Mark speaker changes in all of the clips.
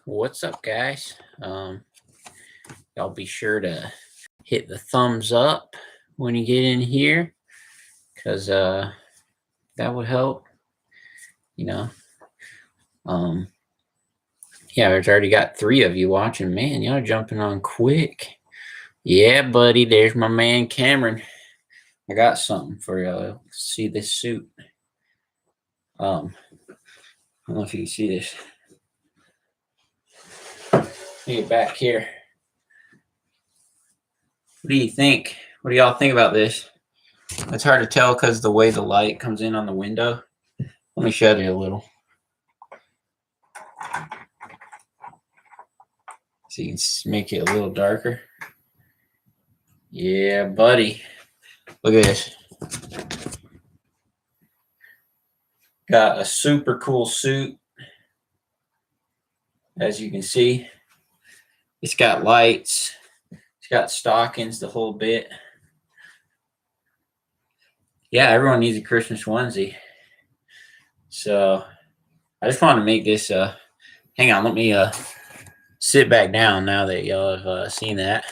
Speaker 1: What's up, guys? Y'all be sure to hit the thumbs up when you get in here, because that would help. You know, yeah, there's already got 3 of you watching. Man, y'all jumping on quick. Yeah, buddy, there's my man Cameron. I got something for y'all. See this suit? I don't know if you can see this. Get back here. What do you think? What do y'all think about this? It's hard to tell because the way the light comes in on the window. Let me show you a little. So you can make it a little darker. Yeah, buddy. Look at this. Got a super cool suit. As you can see, it's got lights. It's got stockings, the whole bit. Yeah, everyone needs a Christmas onesie. So I just wanted to make this. Hang on, let me sit back down now that y'all have seen that.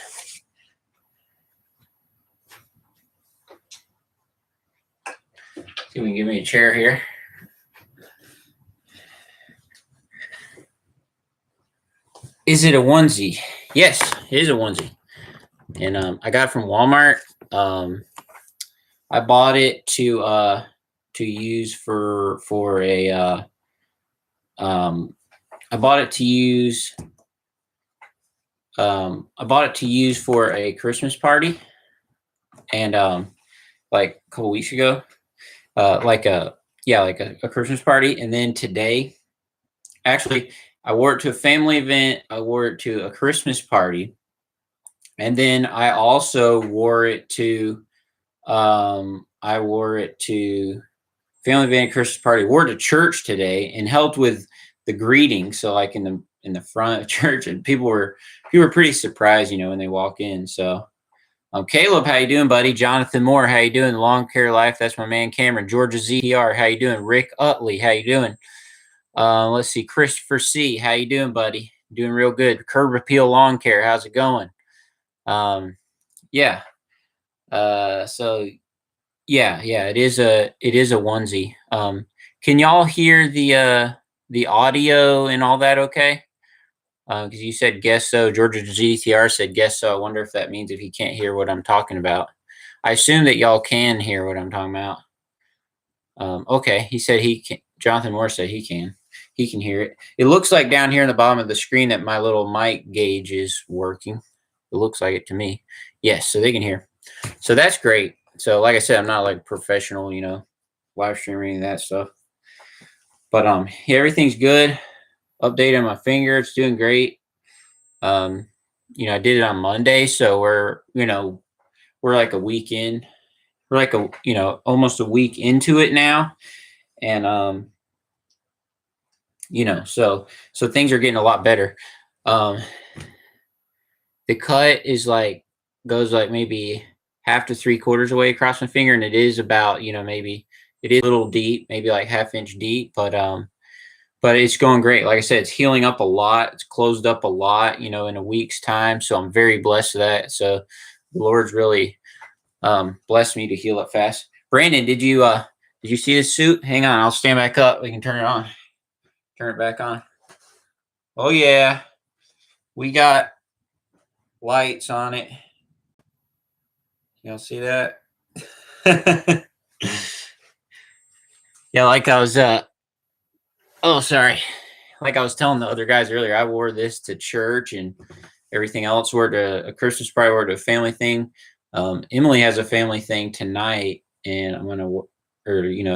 Speaker 1: See if we can give me a chair here. Is it a onesie? Yes, it is a onesie. And I got it from Walmart. I bought it to use for a I bought it to use for a Christmas party, and like a couple weeks ago, like a Christmas party. And then today, actually, I wore it to a family event. I wore it to a Christmas party, and then I also wore it to family event, Christmas party. Wore it to church today and helped with the greeting. So like in the front of church, and people were pretty surprised, when they walk in. So Caleb, how you doing, buddy? Jonathan Moore, how you doing? Long Care Life, that's my man Cameron. Georgia ZTR, how you doing? Rick Utley, how you doing? Let's see, Christopher C, how you doing, buddy? Doing real good. Curb Appeal Lawn Care, how's it going? Yeah. So yeah, it is a onesie. Can y'all hear the audio and all that okay? Because you said guess so. Georgia GTR said guess so. I wonder if that means if he can't hear what I'm talking about. I assume that y'all can hear what I'm talking about. Okay, he said he can. Jonathan Moore said he can. He can hear it. It looks like down here in the bottom of the screen that my little mic gauge is working. It looks like it to me. Yes, so they can hear. So that's great. So like I said, I'm not like professional, live streaming that stuff. But yeah, everything's good. Update on my finger, it's doing great. I did it on Monday, so we're like a week in. We're like almost a week into it now. And so things are getting a lot better. The cut is goes maybe half to 3/4 away across my finger, and it is about, maybe it is a little deep, maybe like 1/2 inch deep, but it's going great. Like I said, it's healing up a lot. It's closed up a lot, in a week's time. So I'm very blessed with that. So the Lord's really blessed me to heal up fast. Brandon, did you see this suit? Hang on, I'll stand back up. We can turn it on. Turn it back on. Oh yeah, we got lights on it. Y'all see that? Yeah, like I was like I was telling the other guys earlier, I wore this to church and everything else. Wore to a Christmas party, wore to a family thing. Emily has a family thing tonight, and I'm gonna,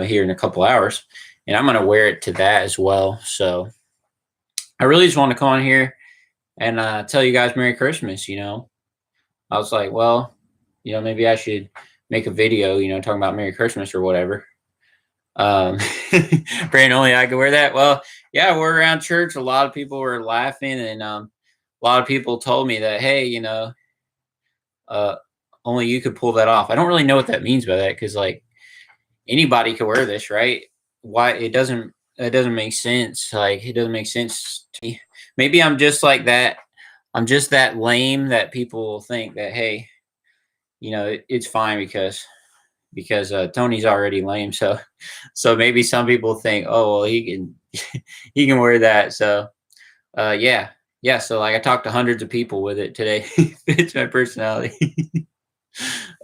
Speaker 1: here in a couple hours, and I'm gonna wear it to that as well. So I really just want to come on here and tell you guys Merry Christmas. I was like, well, maybe I should make a video, talking about Merry Christmas or whatever. Brandon, only I could wear that. Well, yeah, we're around church. A lot of people were laughing, and a lot of people told me that, hey, uh, only you could pull that off. I don't really know what that means by that because like anybody could wear this, right? Why it doesn't make sense. Like it doesn't make sense to me. Maybe I'm just like that. I'm just that lame that people think that hey, it's fine because Tony's already lame. So maybe some people think, oh well, he can he can wear that. So yeah, yeah. So like I talked to hundreds of people with it today. Fits my personality.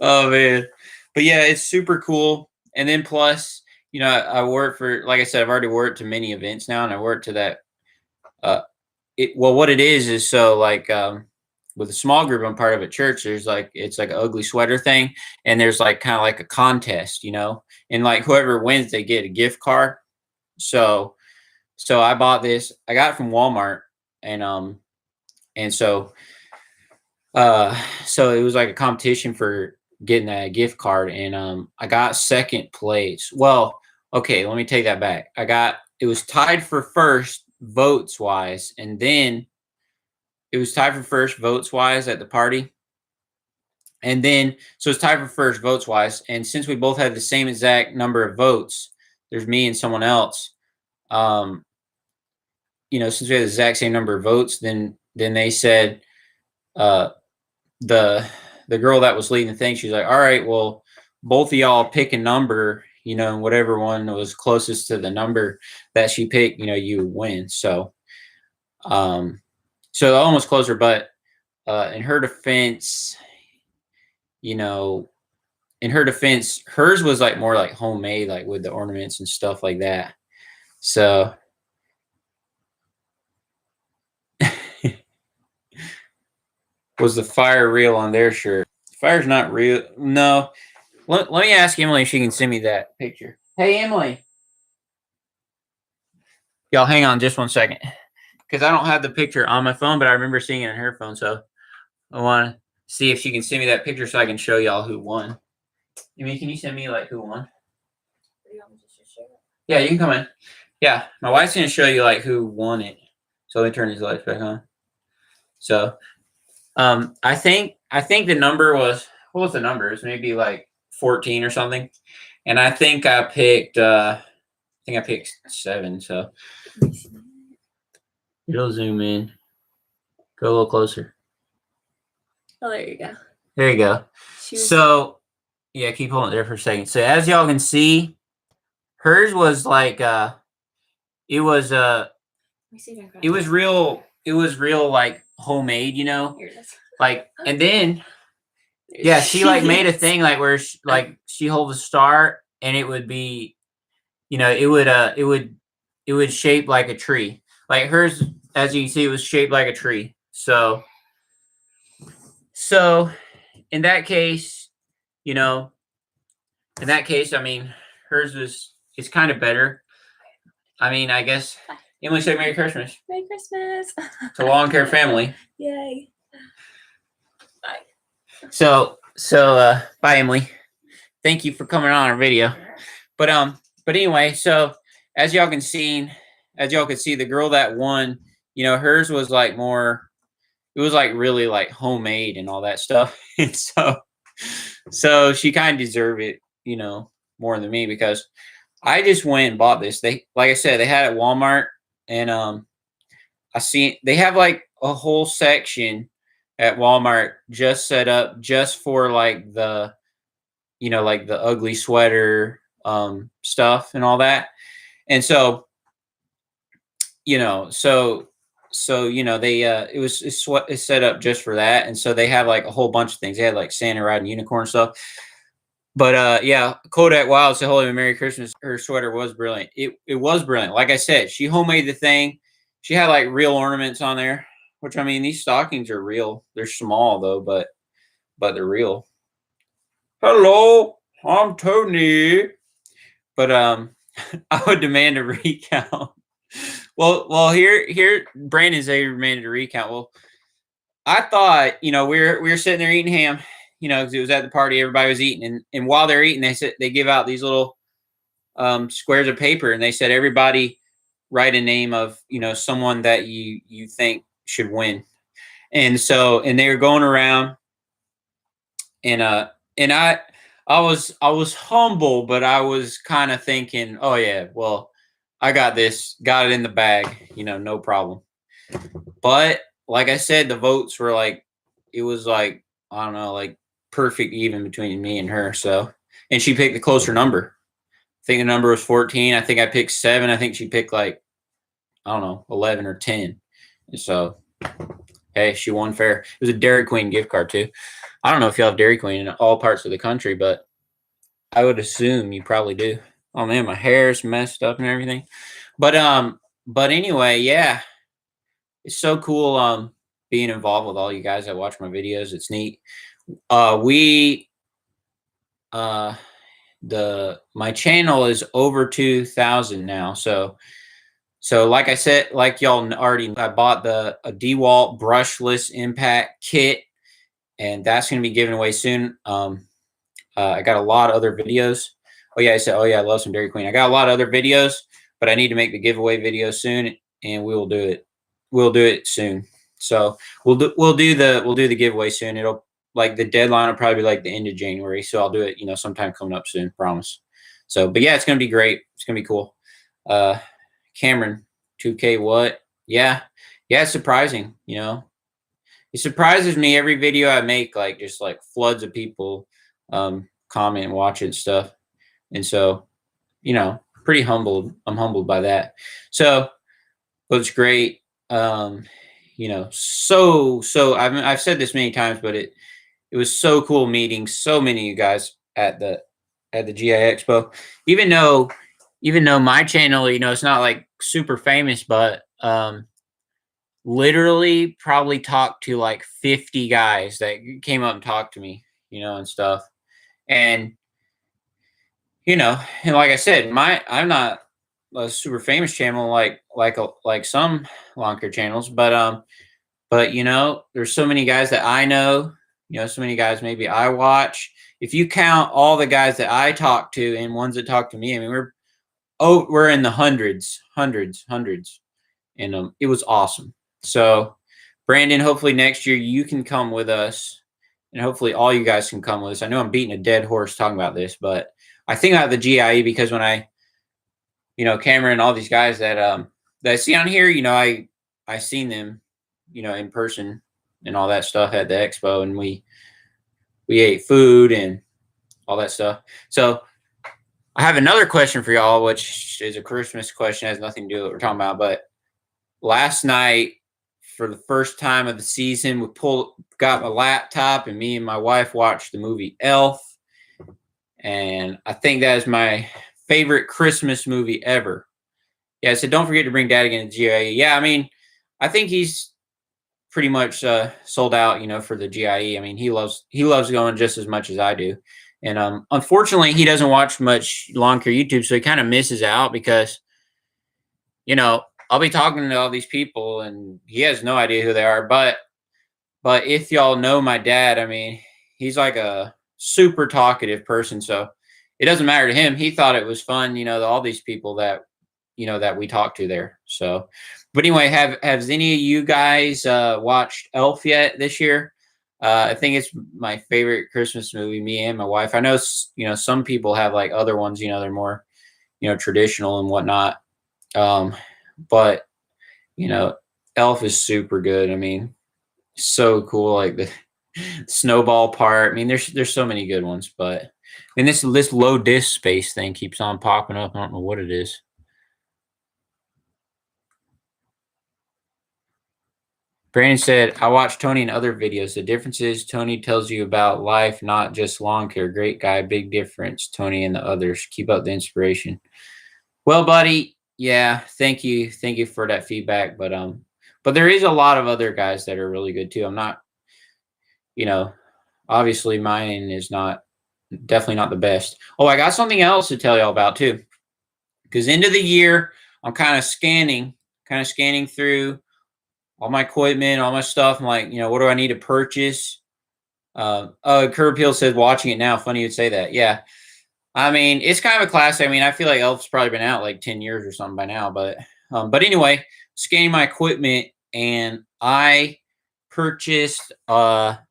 Speaker 1: Oh man, but yeah, it's super cool. And then plus, I work for, like I said, I've already worked to many events now, and I work to that. Well, what it is so like with a small group, I'm part of a church. There's like it's like an ugly sweater thing, and there's like kind of like a contest, and like whoever wins, they get a gift card. So I bought this. I got it from Walmart, and and so it was like a competition for getting a gift card, and I got second place. Well, okay, let me take that back. It was tied for first votes wise, and then it was tied for first votes wise at the party. And then so it's tied for first votes wise, and since we both had the same exact number of votes, there's me and someone else. Um, since we had the exact same number of votes, then they said uh the the girl that was leading the thing, she's like, all right, well, both of y'all pick a number, and whatever one was closest to the number that she picked, you win. So almost closer, but in her defense, you know, hers was like more like homemade, like with the ornaments and stuff like that. So was the fire real on their shirt? Fire's not real. No. Let me ask Emily if she can send me that picture. Hey, Emily. Y'all hang on just 1 second. Because I don't have the picture on my phone, but I remember seeing it on her phone. So I want to see if she can send me that picture so I can show y'all who won. Emily, can you send me like who won? Yeah, you can come in. Yeah, my wife's going to show you like who won it. So let me turn these lights back on. So I think the number was, what was the number? It was maybe like 14 or something. And I think I picked 7. So it'll zoom in. Go a little closer.
Speaker 2: Oh, there you go.
Speaker 1: There you go. So yeah, keep holding it there for a second. So as y'all can see, hers was like it was real like homemade, Here it is. Like, and then yeah, she like made a thing like where she holds a star and it would be, it would shape like a tree. Like hers, as you can see, it was shaped like a tree. So in that case, I mean, hers is kind of better. I mean, I guess Emily said Merry Christmas.
Speaker 2: Merry Christmas.
Speaker 1: To Lawn Care family.
Speaker 2: Yay. Bye.
Speaker 1: So bye, Emily. Thank you for coming on our video. But anyway, so as y'all could see, the girl that won, hers was like more, it was like really like homemade and all that stuff. And so she kind of deserved it, more than me, because I just went and bought this. They, like I said, they had it at Walmart, and I seen they have like a whole section at Walmart just set up just for like the, like the ugly sweater stuff and all that. And so, they it's set up just for that. And so they have like a whole bunch of things. They had like Santa riding unicorn stuff. But yeah, Kodak Wild said Holy Merry Christmas. Her sweater was brilliant. It was brilliant. Like I said, she homemade the thing. She had like real ornaments on there, which, I mean, these stockings are real. They're small though, but they're real. Hello, I'm Tony. But I would demand a recount. Well, here Brandon said he demanded a recount. Well, I thought, we were sitting there eating ham, because it was at the party, everybody was eating, and while they're eating, they give out these little squares of paper, and they said everybody write a name of, someone that you think should win. And they were going around, and I was humble, but I was kind of thinking, oh yeah, well, I got this, got it in the bag, no problem. But like I said, the votes were like, it was like, I don't know, like perfect even between me and her. So, and she picked the closer number. I think the number was 14. I think I picked 7. I think she picked like, I don't know, 11 or 10. And so, hey, she won fair. It was a Dairy Queen gift card too. I don't know if y'all have Dairy Queen in all parts of the country, but I would assume you probably do. Oh man, my hair's messed up and everything. But anyway, yeah, it's so cool being involved with all you guys that watch my videos. It's neat. We my channel is over 2,000 now. So like I said, like y'all already, I bought a DeWalt brushless impact kit, and that's going to be given away soon. I got a lot of other videos. Oh yeah, I said, oh yeah, I love some Dairy Queen. I got a lot of other videos, but I need to make the giveaway video soon, and we will do it. We'll do it soon. So we'll do the giveaway soon. It'll, like, the deadline will probably be like the end of January. So I'll do it, sometime coming up soon, promise. So, but yeah, it's gonna be great. It's gonna be cool. Cameron, 2K what? Yeah, it's surprising. It surprises me every video I make, like just like floods of people comment and watch it and stuff. And so, pretty humbled. I'm humbled by that. So, but it's great. So I've said this many times, but it was so cool meeting so many of you guys at the GI Expo. Even though my channel, it's not like super famous, but literally probably talked to like 50 guys that came up and talked to me, and stuff. And and like I said, I'm not a super famous channel like some lawn care channels, but there's so many guys that I know, so many guys maybe I watch. If you count all the guys that I talk to and ones that talk to me, I mean, we're in the hundreds, and it was awesome. So, Brandon, hopefully next year you can come with us, and hopefully all you guys can come with us. I know I'm beating a dead horse talking about this, but I think about the GIE because when Cameron, all these guys that I see on here, I seen them, in person and all that stuff at the expo, and we ate food and all that stuff. So I have another question for y'all, which is a Christmas question, has nothing to do with what we're talking about. But last night, for the first time of the season, got my laptop, and me and my wife watched the movie Elf. And I think that is my favorite Christmas movie ever. Yeah, so don't forget to bring Dad again to GIE. Yeah, I mean, I think he's pretty much sold out, for the GIE. I mean, he loves going just as much as I do. And unfortunately, he doesn't watch much lawn care YouTube, so he kind of misses out because, I'll be talking to all these people, and he has no idea who they are. But if y'all know my dad, I mean, he's like a super talkative person, so it doesn't matter to him. He thought it was fun, all these people that that we talked to there. So, but anyway, has any of you guys watched Elf yet this year? I think it's my favorite Christmas movie, me and my wife. I know some people have like other ones, they're more traditional and whatnot, but Elf is super good. I mean, so cool, like the snowball part. I mean, there's so many good ones, but and this low disk space thing keeps on popping up. I don't know what it is. Brandon said, I watched Tony in other videos. The difference is Tony tells you about life, not just lawn care. Great guy, big difference. Tony and the others. Keep up the inspiration. Well, buddy, yeah, thank you for that feedback. But there is a lot of other guys that are really good too. I'm not, obviously mine is definitely not the best. Oh, I got something else to tell y'all about too. Because end of the year, I'm kind of scanning through all my equipment, all my stuff. I'm like, what do I need to purchase? Curb Appeal says watching it now. Funny you'd say that. Yeah. I mean, it's kind of a classic. I mean, I feel like Elf's probably been out like 10 years or something by now. But anyway, scanning my equipment, and I purchased RBG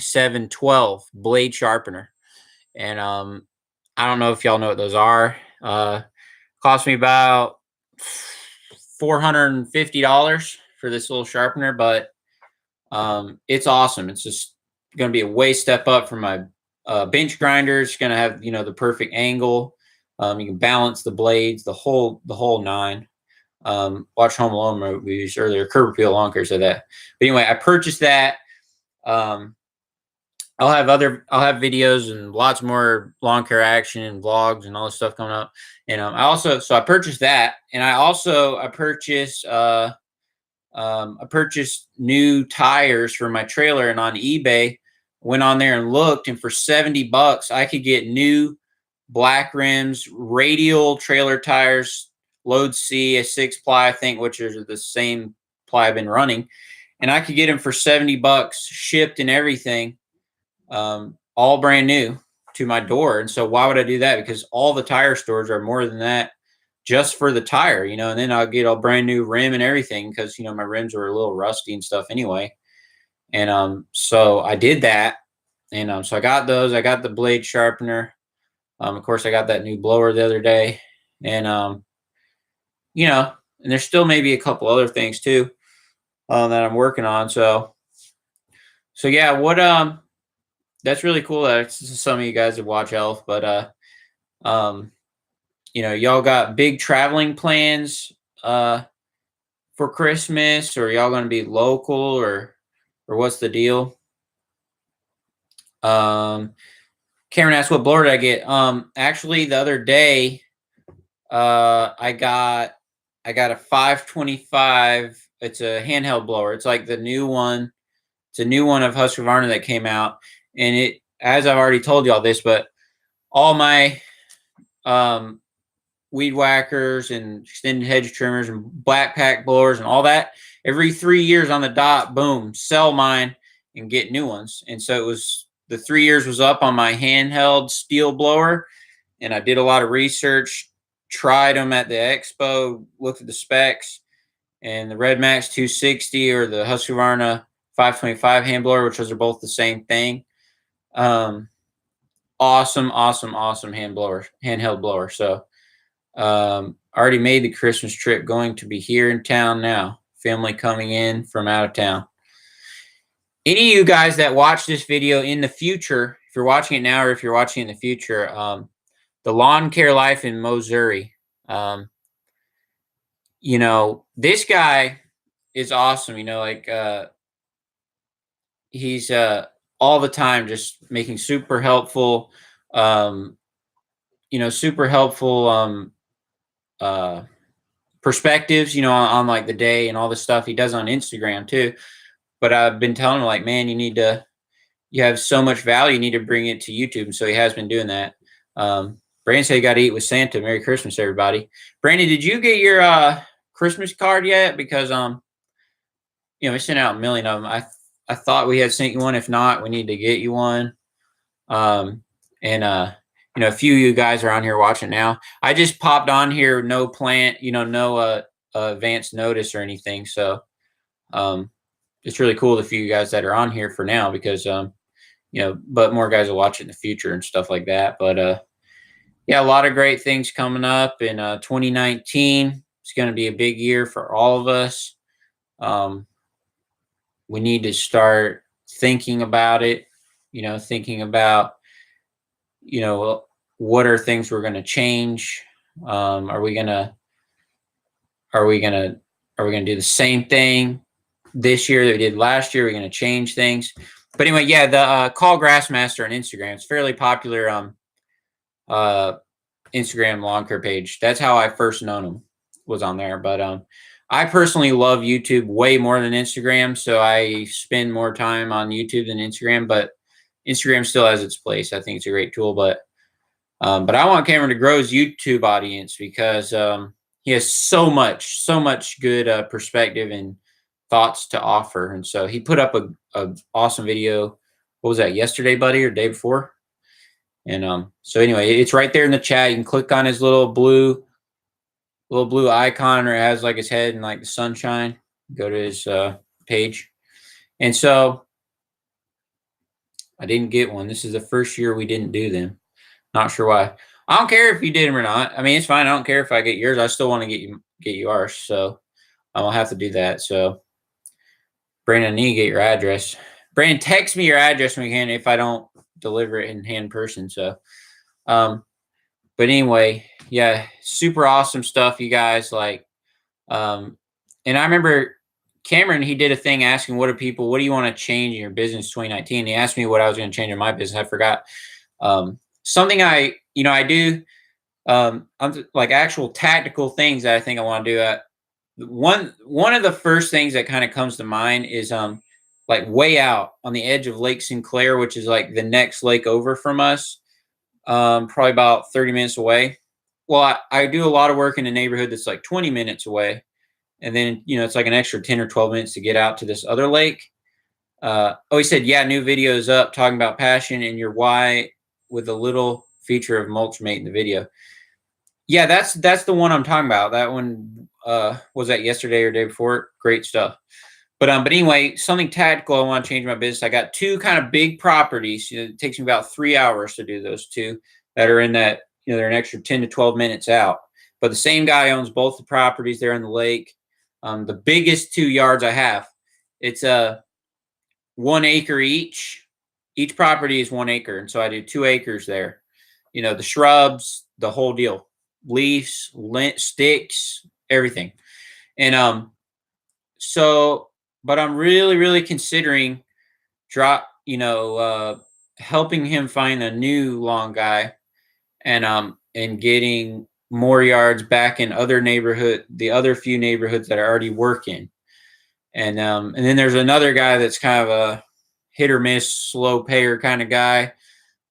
Speaker 1: 712 blade sharpener. And I don't know if y'all know what those are. Cost me about $450 for this little sharpener, but it's awesome. It's just going to be a way step up from my bench grinder. It's going to have, you know, the perfect angle. You can balance the blades, the whole nine. Watch Home Alone movies earlier. Curb Appeal Lawn Care said that. But anyway, I purchased that. I'll have videos and lots more lawn care action and vlogs and all this stuff coming up. And I purchased that, and I purchased new tires for my trailer, and on eBay, went on there and looked, and for $70 I could get new black rims, radial trailer tires, load C, a 6-ply, I think, which is the same ply I've been running, and I could get them for $70 shipped and everything, all brand new to my door. And so why would I do that? Because all the tire stores are more than that just for the tire, you know, and then I'll get a brand new rim and everything because, you know, my rims were a little rusty and stuff anyway. And so I did that. And so I got those. I got the blade sharpener. Of course, I got that new blower the other day. And, you know, and there's still maybe a couple other things too that I'm working on. So yeah, that's really cool that some of you guys have watched Elf, but you know, y'all got big traveling plans for Christmas, or y'all going to be local, or what's the deal? Cameron asked, what blower did I get? Actually, the other day, I got a 525. It's a handheld blower. It's like the new one. It's a new one of Husqvarna that came out, and it, as I've already told y'all this, but all my weed whackers and extended hedge trimmers and black pack blowers and all that, every 3 years on the dot, boom, sell mine and get new ones. And so it was, the 3 years was up on my handheld steel blower, and I did a lot of research, tried them at the expo, looked at the specs, and the Red Max 260 or the Husqvarna 525 hand blower, which those are both the same thing. Awesome handheld blower. So already made the Christmas trip, going to be here in town now. Family coming in from out of town. Any of you guys that watch this video in the future, if you're watching it now or if you're watching it in the future, the lawn care life in Missouri, you know, this guy is awesome. You know, like he's all the time just making super helpful, you know, super helpful perspectives, you know, on like the day and all the stuff he does on Instagram too. But I've been telling him, like, man, you have so much value, you need to bring it to YouTube. And so he has been doing that. Brandon said he got to eat with Santa. Merry Christmas, everybody. Brandon, did you get your Christmas card yet? Because you know, we sent out a million of them. I thought we had sent you one. If not, we need to get you one. And you know, a few of you guys are on here watching now. I just popped on here, no plan, you know, no advance notice or anything. So it's really cool, the few guys that are on here for now, because you know, but more guys will watch it in the future and stuff like that. But yeah, a lot of great things coming up in 2019. It's going to be a big year for all of us. We need to start thinking about it, you know, thinking about, you know, what are things we're going to change? Are we going to do the same thing this year that we did last year? We're going to change things. But anyway, yeah, the Call Grassmaster on Instagram, it's fairly popular Instagram lawn care page. That's how I first known him, was on there. But I personally love YouTube way more than Instagram, so I spend more time on YouTube than Instagram. But Instagram still has its place. I think it's a great tool. But I want Cameron to grow his YouTube audience, because he has so much good perspective and thoughts to offer. And so he put up a awesome video. What was that, yesterday, buddy, or day before? And so anyway, it's right there in the chat. You can click on his little blue icon, or it has like his head and like the sunshine. Go to his page. And so I didn't get one. This is the first year we didn't do them. Not sure why. I don't care if you did them or not. I mean, it's fine. I don't care if I get yours. I still want to get you ours. So I'll have to do that. So Brandon, I need to get your address. Brandon, text me your address when you can if I don't deliver it in hand person. So but anyway, yeah, super awesome stuff, you guys. Like and I remember Cameron, he did a thing asking what do you want to change in your business 2019? He asked me what I was going to change in my business. I forgot. Something I do like actual tactical things that I think I want to do. One of the first things that kind of comes to mind is like way out on the edge of Lake Sinclair, which is like the next lake over from us, probably about 30 minutes away. Well, I do a lot of work in a neighborhood that's like 20 minutes away. And then, it's like an extra 10 or 12 minutes to get out to this other lake. He said, yeah, new videos up talking about passion and your why with a little feature of Mulchmate in the video. Yeah, that's the one I'm talking about. That one was that yesterday or day before. Great stuff. But anyway, something tactical. I want to change my business. I got two kind of big properties. It takes me about 3 hours to do those two that are in that. They're an extra 10 to 12 minutes out. But the same guy owns both the properties there in the lake. The biggest 2 yards I have, it's 1 acre each. Each property is 1 acre, and so I do 2 acres there. The shrubs, the whole deal, leaves, lint, sticks, everything. And so, but I'm really, really considering helping him find a new lawn guy, and getting more yards back in the other few neighborhoods that I already work in. And then there's another guy that's kind of a hit or miss, slow payer kind of guy.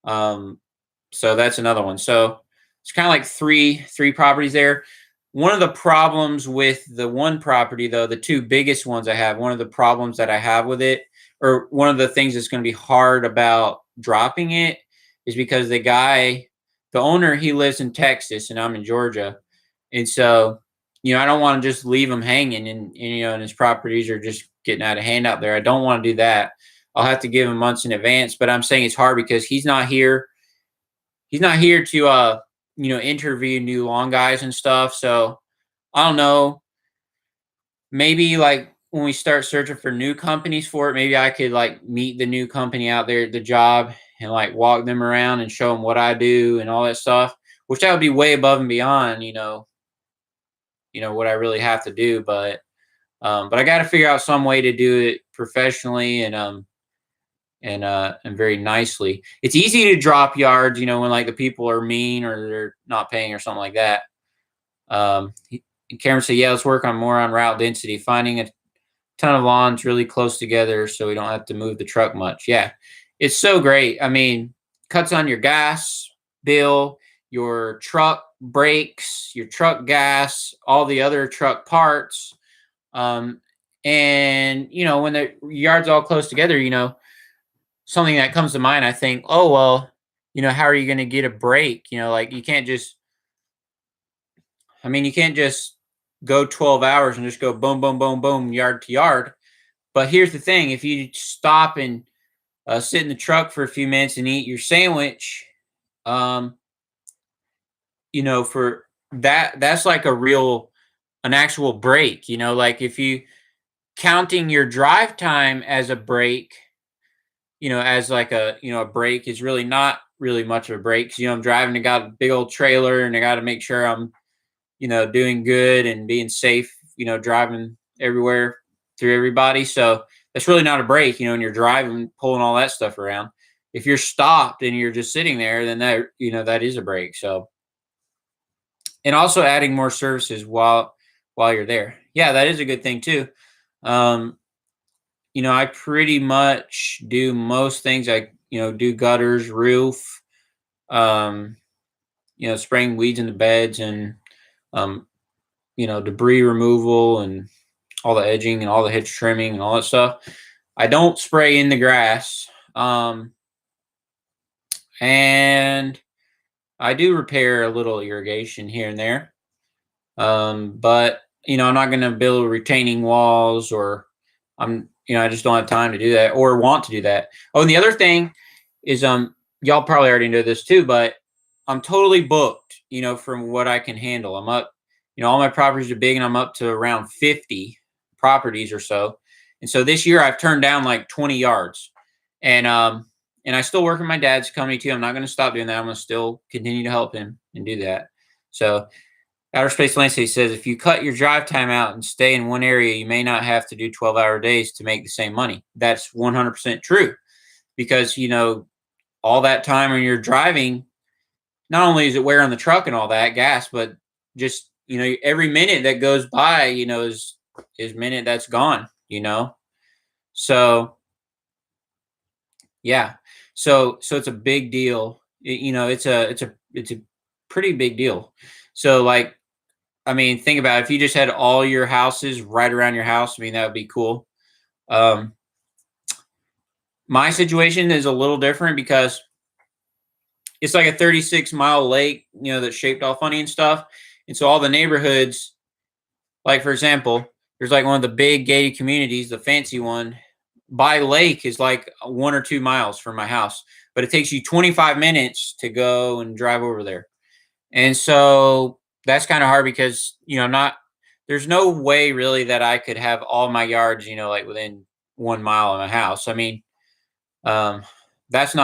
Speaker 1: So that's another one. So it's kind of like three properties there. One of the problems with the one property, though, the two biggest ones I have, one of the problems that I have with it, or one of the things that's going to be hard about dropping it, is because the owner, he lives in Texas and I'm in Georgia. And so, I don't want to just leave him hanging and his properties are just getting out of hand out there. I don't want to do that. I'll have to give him months in advance, but I'm saying it's hard because he's not here. He's not here to, interview new lawn guys and stuff. So I don't know. Maybe like when we start searching for new companies for it, maybe I could like meet the new company out there at the job and like walk them around and show them what I do and all that stuff, which that would be way above and beyond, what I really have to do. But I got to figure out some way to do it professionally and very nicely. It's easy to drop yards, when like the people are mean or they're not paying or something like that. Cameron said, yeah, let's work on more on route density, finding a ton of lawns really close together so we don't have to move the truck much. Yeah, it's so great. I mean, cuts on your gas bill, your truck brakes, your truck gas, all the other truck parts. And, when the yard's all close together, something that comes to mind, I think, oh, well, how are you going to get a break? Like you can't just go 12 hours and just go boom, boom, boom, boom, yard to yard. But here's the thing. If you stop and sit in the truck for a few minutes and eat your sandwich, for that's like an actual break, like if you counting your drive time as a break, as like a break is really not really much of a break. 'Cause, I'm driving, I got a big old trailer and I got to make sure I'm, doing good and being safe, driving everywhere through everybody. So that's really not a break, and you're driving, pulling all that stuff around. If you're stopped and you're just sitting there, then that is a break. So, and also adding more services while you're there. Yeah, that is a good thing too. I pretty much do most things. I, do gutters, roof, spraying weeds in the beds and, debris removal and all the edging and all the hedge trimming and all that stuff. I don't spray in the grass. And I do repair a little irrigation here and there. But I'm not going to build retaining walls, or I just don't have time to do that or want to do that. Oh, and the other thing is, y'all probably already know this too, but I'm totally booked, from what I can handle. I'm up, all my properties are big, and I'm up to around 50 properties or so. And so this year I've turned down like 20 yards, and I still work in my dad's company too. I'm not going to stop doing that. I'm going to still continue to help him and do that. So Outer Space Landscape says if you cut your drive time out and stay in one area, you may not have to do 12-hour days to make the same money. That's 100% true, because all that time when you're driving, not only is it wear on the truck and all that gas, but just every minute that goes by, is minute that's gone. So yeah, so it's a big deal. It's a pretty big deal. So like, I mean, think about it. If you just had all your houses right around your house, I mean, that would be cool. Um, my situation is a little different because it's like a 36-mile lake, that's shaped all funny and stuff. And so all the neighborhoods, like for example, there's like one of the big gated communities, the fancy one by lake is like 1 or 2 miles from my house, but it takes you 25 minutes to go and drive over there. And so that's kind of hard because, there's no way really that I could have all my yards, like within 1 mile of my house. I mean, um, that's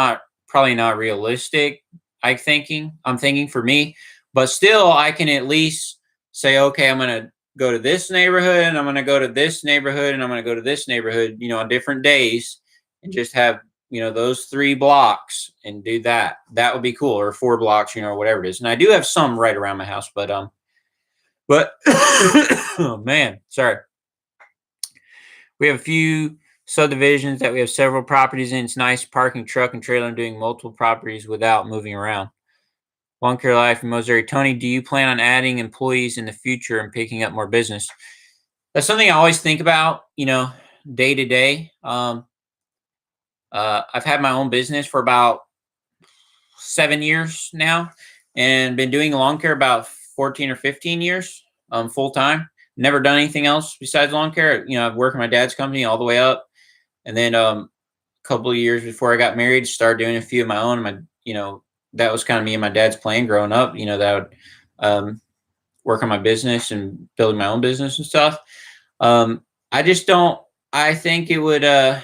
Speaker 1: probably not realistic. I'm thinking for me, but still I can at least say, okay, I'm going to go to this neighborhood, and I'm going to go to this neighborhood, and I'm going to go to this neighborhood, on different days, and just have, those 3 blocks and do that. That would be cool. Or 4 blocks, or whatever it is. And I do have some right around my house, but oh man, sorry. We have a few subdivisions that we have several properties in. It's nice parking truck and trailer and doing multiple properties without moving around. Lawn Care Life from Missouri. Tony, do you plan on adding employees in the future and picking up more business? That's something I always think about, day to day. I've had my own business for about 7 years now, and been doing lawn care about 14 or 15 years, full time. Never done anything else besides lawn care. I've worked in my dad's company all the way up, and then a couple of years before I got married, started doing a few of my own. That was kind of me and my dad's plan growing up. That I would work on my business and building my own business and stuff. I just don't. I think it would. I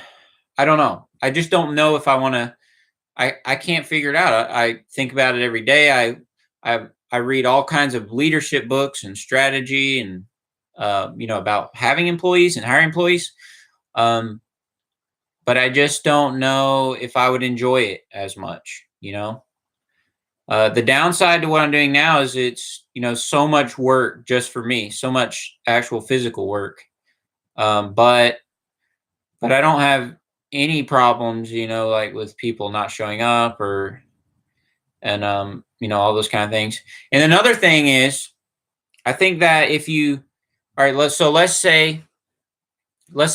Speaker 1: don't know. I just don't know if I want to. I can't figure it out. I think about it every day. I read all kinds of leadership books and strategy, and about having employees and hiring employees. But I just don't know if I would enjoy it as much. The downside to what I'm doing now is it's so much work just for me, so much actual physical work. But I don't have any problems, like with people not showing up and all those kind of things. And another thing is, I think that all right, let's say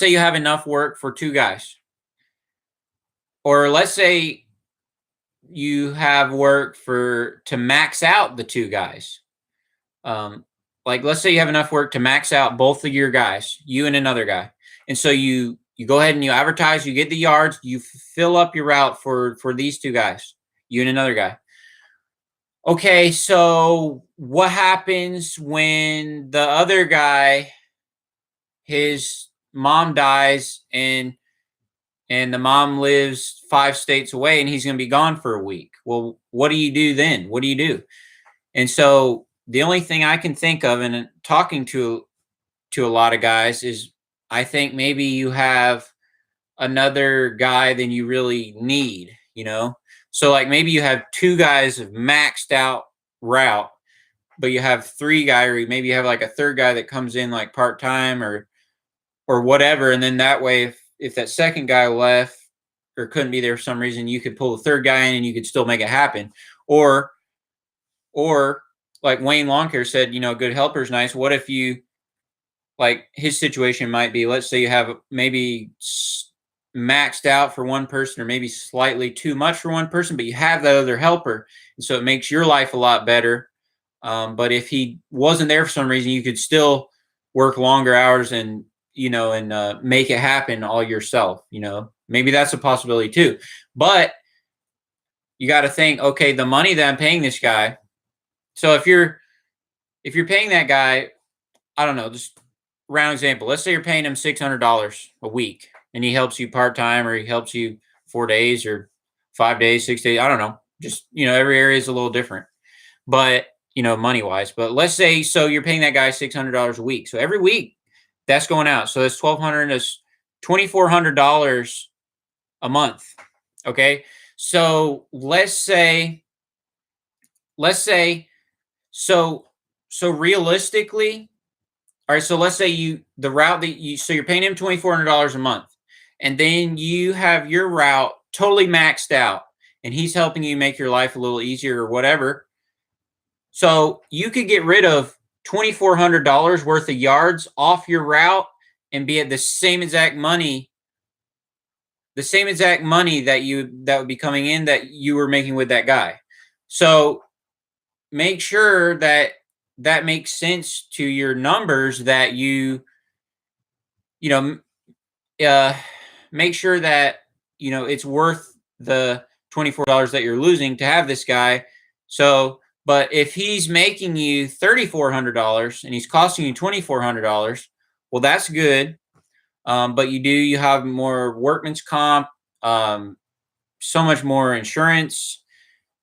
Speaker 1: you have enough work for 2 guys, or let's say you have work to max out the 2 guys. Like let's say you have enough work to max out both of your guys, you and another guy. And so you go ahead and you advertise, you get the yards, you fill up your route for these 2 guys, you and another guy. Okay, so what happens when the other guy, his mom dies, and the mom lives 5 states away, and he's going to be gone for a week? Well, what do you do then? What do you do? And so the only thing I can think of, and talking to a lot of guys, is I think maybe you have another guy than you really need, So like maybe you have 2 guys of maxed out route, but you have 3 guys, or maybe you have like a 3rd guy that comes in like part-time or whatever. And then that way, if that 2nd guy left or couldn't be there for some reason, you could pull the 3rd guy in and you could still make it happen. Or like Wayne Lawn Care said, good helper's nice. What if you, like his situation might be, let's say you have maybe maxed out for one person, or maybe slightly too much for one person, but you have that other helper. And so it makes your life a lot better. But if he wasn't there for some reason, you could still work longer hours and, make it happen all yourself. Maybe that's a possibility too. But you got to think, okay, the money that I'm paying this guy. So if you're paying that guy, I don't know, just round example. Let's say you're paying him $600 a week, and he helps you part time, or he helps you 4 days or 5 days, 6 days. I don't know. Just every area is a little different, but money wise. But let's say so you're paying that guy $600 a week. So every week that's going out. So that's 1,200. That's $2,400 a month. Okay. So let's say so realistically, all right, so let's say the route that you're paying him $2,400 a month, and then you have your route totally maxed out, and he's helping you make your life a little easier or whatever. So you could get rid of $2,400 worth of yards off your route and be at the same exact money that would be coming in that you were making with that guy. So make sure that makes sense to your numbers, that make sure that it's worth the $24 that you're losing to have this guy. So, but if he's making you $3,400 and he's costing you $2,400, well, that's good. But you have more workman's comp, so much more insurance.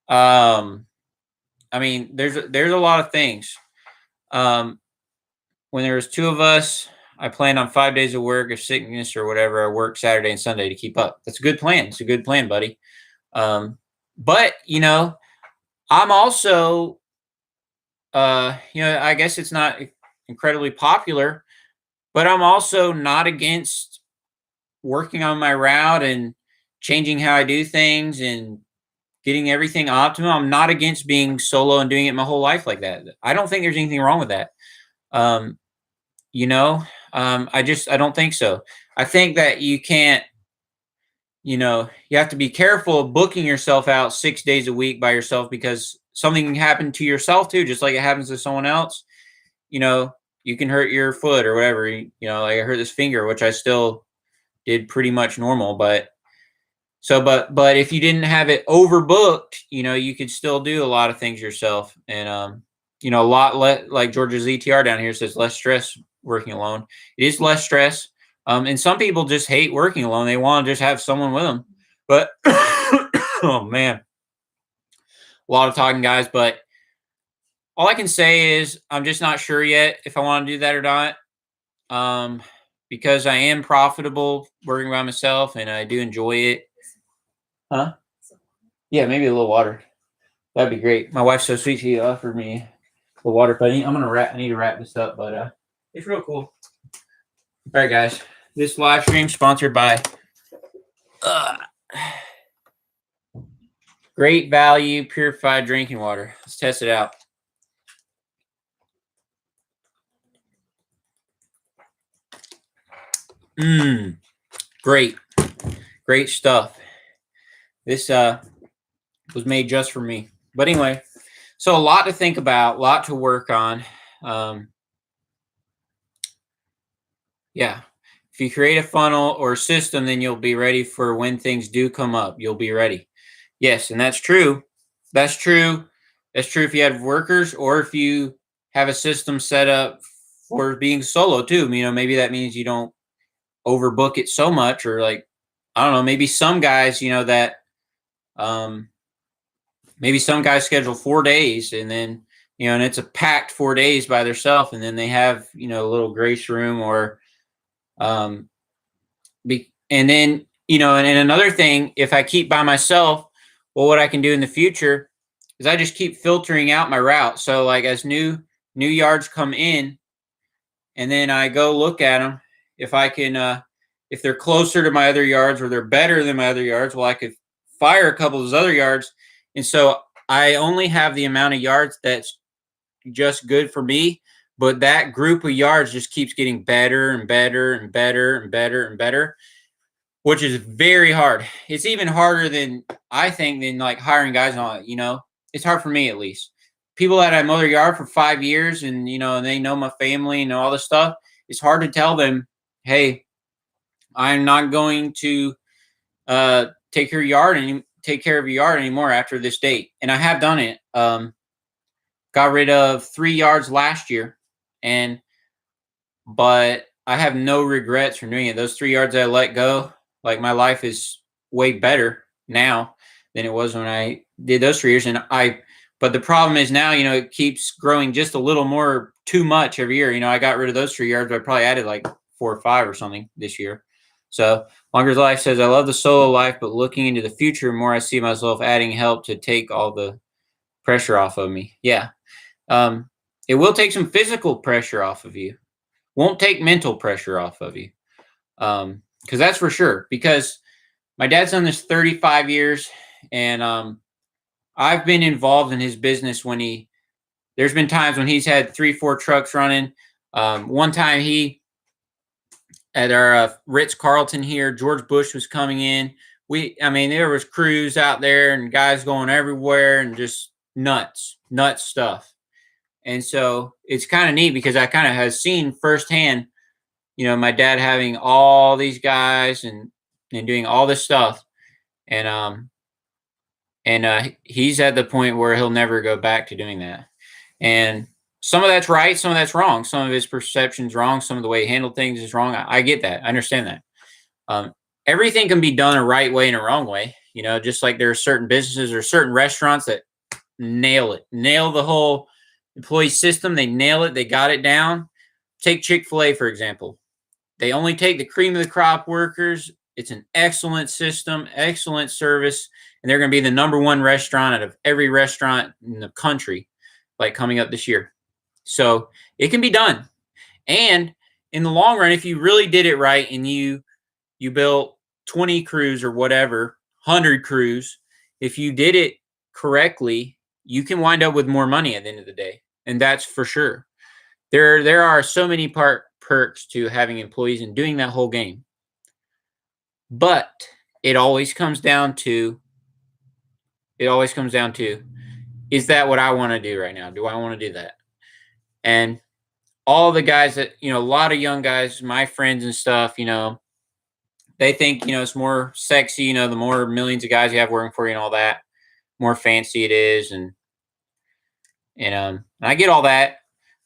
Speaker 1: I mean, there's a lot of things. When there was two of us, I planned on 5 days of work, of sickness or whatever. I work Saturday and Sunday to keep up. That's a good plan. It's a good plan, buddy. But I'm also, I guess it's not incredibly popular, but I'm also not against working on my route and changing how I do things and getting everything optimum. I'm not against being solo and doing it my whole life like that. I don't think there's anything wrong with that. I don't think so. I think that you can't, you have to be careful of booking yourself out 6 days a week by yourself, because something can happen to yourself too, just like it happens to someone else. You can hurt your foot or whatever, like I hurt this finger, which I still did pretty much normal, but if you didn't have it overbooked, you could still do a lot of things yourself. And, a lot like Georgia's ETR down here says, less stress working alone. It is less stress. And some people just hate working alone. They want to just have someone with them. But, oh man, a lot of talking, guys. But all I can say is I'm just not sure yet if I want to do that or not. Because I am profitable working by myself and I do enjoy it. Huh? Yeah, maybe a little water. That'd be great. My wife's so sweet. She offered me the water, but I need to wrap this up, but it's real cool. All right, guys. This live stream sponsored by Great Value Purified Drinking Water. Let's test it out. Great stuff. This was made just for me. But anyway, so a lot to think about, a lot to work on. Yeah. If you create a funnel or a system, then you'll be ready for when things do come up. You'll be ready. Yes, and that's true. That's true. That's true if you have workers or if you have a system set up for being solo too. Maybe that means you don't overbook it so much, or like, I don't know, maybe some guys, that maybe some guys schedule 4 days and then, and it's a packed 4 days by themselves, and then they have, a little grace room or, and then, and another thing, if I keep by myself, well, what I can do in the future is I just keep filtering out my route. So like as new yards come in, and then I go look at them, if I can, if they're closer to my other yards or they're better than my other yards, well, I could fire a couple of those other yards. And so I only have the amount of yards that's just good for me, but that group of yards just keeps getting better and better and better and better and better, which is very hard. It's even harder than I think than like hiring guys on it. It's hard for me at least. people that I mow their yard for 5 years, and and they know my family and all this stuff. It's hard to tell them, hey, I'm not going to take care of your yard anymore after this date. And I have done it. Got rid of 3 yards last year, and but I have no regrets for doing it. Those 3 yards I let go, like my life is way better now than it was when I did those 3 years. But the problem is now, it keeps growing just a little more too much every year. I got rid of those 3 yards, but I probably added like 4 or 5 or something this year. So Longer's Life says, I love the solo life, but looking into the future more, I see myself adding help to take all the pressure off of me. Yeah. It will take some physical pressure off of you. Won't take mental pressure off of you. Because that's for sure. Because my dad's done this 35 years, and I've been involved in his business there's been times when he's had 3-4 trucks running. One time at our Ritz Carlton here, George Bush was coming in. There was crews out there and guys going everywhere and just nuts stuff. And so it's kind of neat because I kind of have seen firsthand, my dad having all these guys and doing all this stuff. And he's at the point where he'll never go back to doing that. And some of that's right, some of that's wrong. Some of his perception's wrong. Some of the way he handled things is wrong. I get that. I understand that. Everything can be done a right way and a wrong way. Just like there are certain businesses or certain restaurants that nail the whole employee system. They nail it. They got it down. Take Chick-fil-A, for example. They only take the cream of the crop workers. It's an excellent system, excellent service, and they're going to be the #1 restaurant out of every restaurant in the country, like coming up this year. So it can be done. And in the long run, if you really did it right and you built 20 crews or whatever, 100 crews, if you did it correctly, you can wind up with more money at the end of the day. And that's for sure. There are so many perks to having employees and doing that whole game. But it always comes down to, is that what I want to do right now? Do I want to do that? And all the guys that, a lot of young guys, my friends and stuff, they think, it's more sexy, the more millions of guys you have working for you and all that, more fancy it is. And I get all that.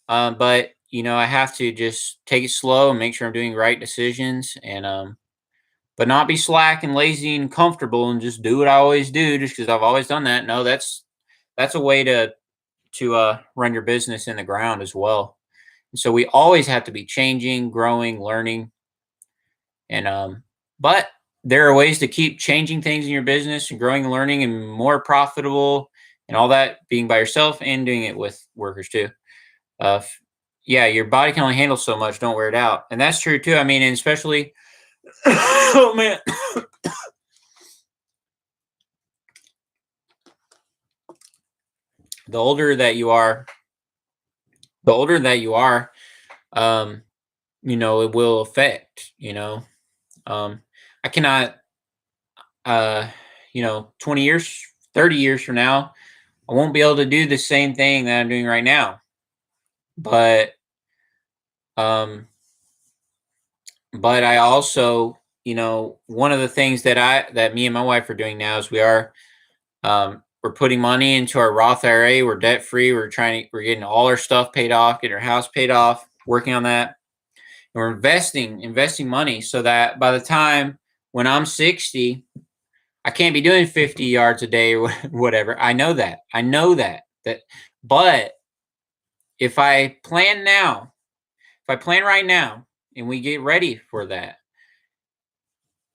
Speaker 1: But I have to just take it slow and make sure I'm doing right decisions, and but not be slack and lazy and comfortable and just do what I always do just because I've always done that. No, that's a way to run your business in the ground as well. And so we always have to be changing, growing, learning, and but there are ways to keep changing things in your business and growing and learning and more profitable and all that, being by yourself and doing it with workers too. Yeah, your body can only handle so much. Don't wear it out. And that's true too. And especially, oh man, the older that you are, it will affect, I cannot, 20 years, 30 years from now, I won't be able to do the same thing that I'm doing right now. But I also, one of the things that me and my wife are doing now is we're putting money into our Roth IRA. We're debt free. We're getting all our stuff paid off, getting our house paid off, working on that. And we're investing money so that by the time when I'm 60, I can't be doing 50 yards a day or whatever. I know that. But if I plan right now and we get ready for that,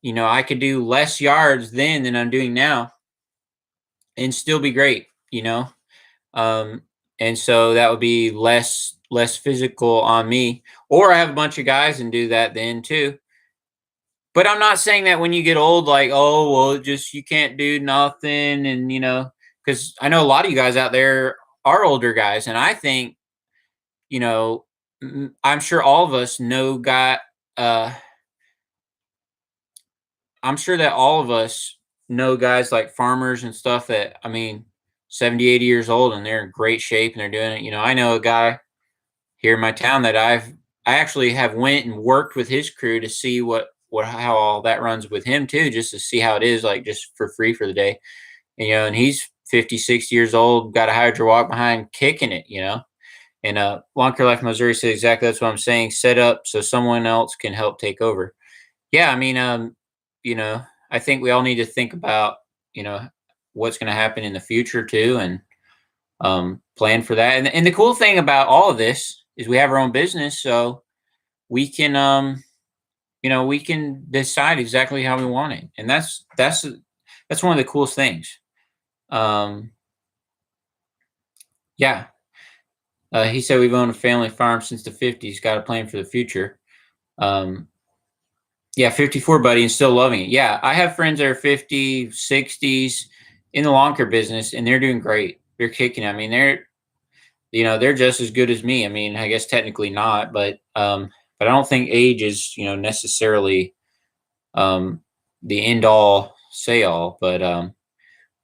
Speaker 1: I could do less yards then than I'm doing now and still be great, and so that would be less physical on me, or I have a bunch of guys and do that then too. But I'm not saying that when you get old, like, oh, well, just you can't do nothing. And, because I know a lot of you guys out there are older guys. And I think, I'm sure all of us I'm sure that all of us know guys like farmers and stuff that, 70, 80 years old, and they're in great shape and they're doing it. I know a guy here in my town that I actually have went and worked with his crew to see how all that runs with him too, just to see how it is, like just for free for the day. And he's 50, 60 years old, got a hydro walk behind, kicking it. And Lawn Care Life Missouri said exactly that's what I'm saying. Set up so someone else can help take over. Yeah, I mean, I think we all need to think about, what's going to happen in the future too, and plan for that. And the cool thing about all of this is we have our own business, so we can, we can decide exactly how we want it, and that's one of the coolest things. Um, yeah. He said we've owned a family farm since the 50s. Got a plan for the future. Um, yeah, 54, buddy, and still loving it. Yeah, I have friends that are 50, 60s in the lawn care business, and they're doing great. They're kicking. I mean, they're just as good as me. I mean, I guess technically not, but I don't think age is, necessarily the end all say all. But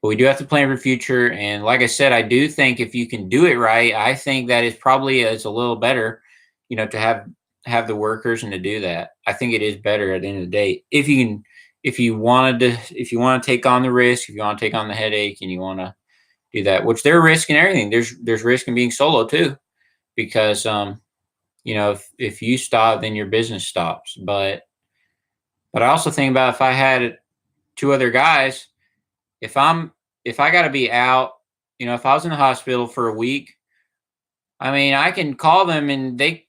Speaker 1: we do have to plan for the future. And like I said, I do think if you can do it right, I think that is probably is a little better, to have the workers and to do that. I think it is better at the end of the day. If you want to take on the risk, if you want to take on the headache and you want to do that, which there are risks and everything. There's risk in being solo too, because if you stop, then your business stops. But I also think about if I had two other guys, if I got to be out, if I was in the hospital for a week, I mean, I can call them and they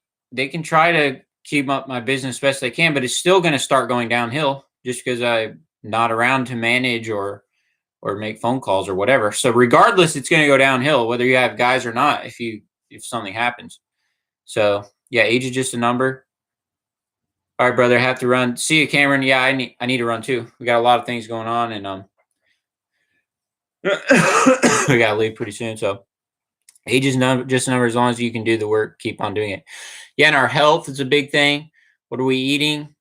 Speaker 1: can try to keep up my business best they can, but it's still going to start going downhill just because I'm not around to manage or make phone calls or whatever. So regardless, it's going to go downhill whether you have guys or not if something happens. So yeah, age is just a number. All right, brother, I have to run. See you, Cameron. Yeah, I need to run too. We got a lot of things going on, and we got to leave pretty soon. So age is just a number. As long as you can do the work, keep on doing it. Yeah, and our health is a big thing. What are we eating?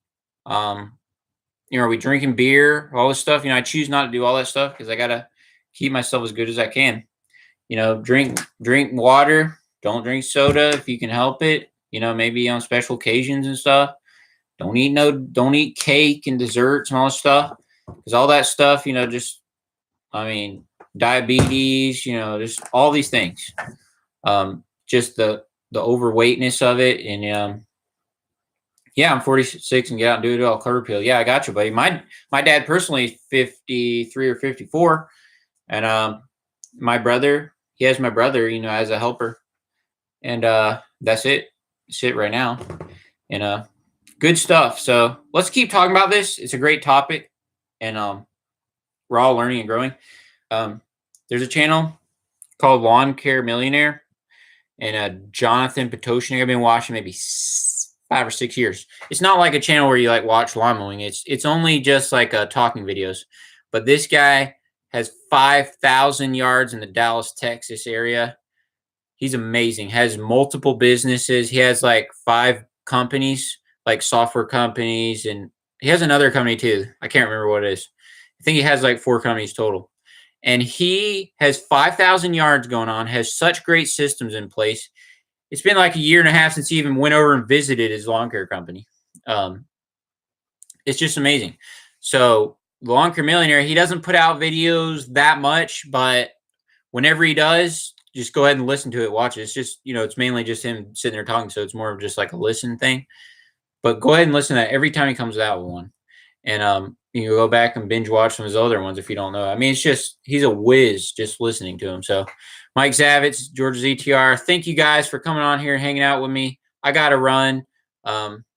Speaker 1: Are we drinking beer? All this stuff. I choose not to do all that stuff because I gotta keep myself as good as I can. Drink water. Don't drink soda if you can help it. Maybe on special occasions and stuff. Don't eat cake and desserts and all this stuff because all that stuff, diabetes, just all these things. Just the overweightness of it, and yeah, I'm 46 and get out and do it all curb appeal. Yeah, I got you, buddy. My dad personally is 53 or 54, and my brother, he has my brother, as a helper, and that's it. That's it right now, and good stuff. So let's keep talking about this. It's a great topic, and we're all learning and growing. There's a channel called Lawn Care Millionaire, and Jonathan Potoshnik. I've been watching maybe 5 or 6 years. It's not like a channel where you like watch lawn mowing. It's only just like talking videos. But this guy has 5,000 yards in the Dallas, Texas area. He's amazing. Has multiple businesses. He has like 5 companies, like software companies, and he has another company too. I can't remember what it is. I think he has like 4 companies total. And he has 5,000 yards going on, has such great systems in place. It's been like a year and a half since he even went over and visited his lawn care company. It's just amazing. So Lawn Care Millionaire, he doesn't put out videos that much, but whenever he does, just go ahead and listen to it, watch it. It's just, it's mainly just him sitting there talking. So it's more of just like a listen thing, but go ahead and listen to that every time he comes out with one. And you can go back and binge watch some of his other ones if you don't know. I mean, it's just, he's a whiz just listening to him. So Mike Zavitz, Georgia ZTR, thank you guys for coming on here and hanging out with me. I got to run. River's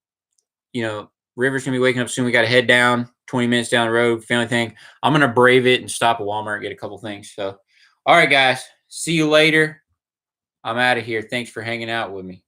Speaker 1: going to be waking up soon. We got to head down 20 minutes down the road, family thing. I'm going to brave it and stop at Walmart and get a couple things. So, all right, guys, see you later. I'm out of here. Thanks for hanging out with me.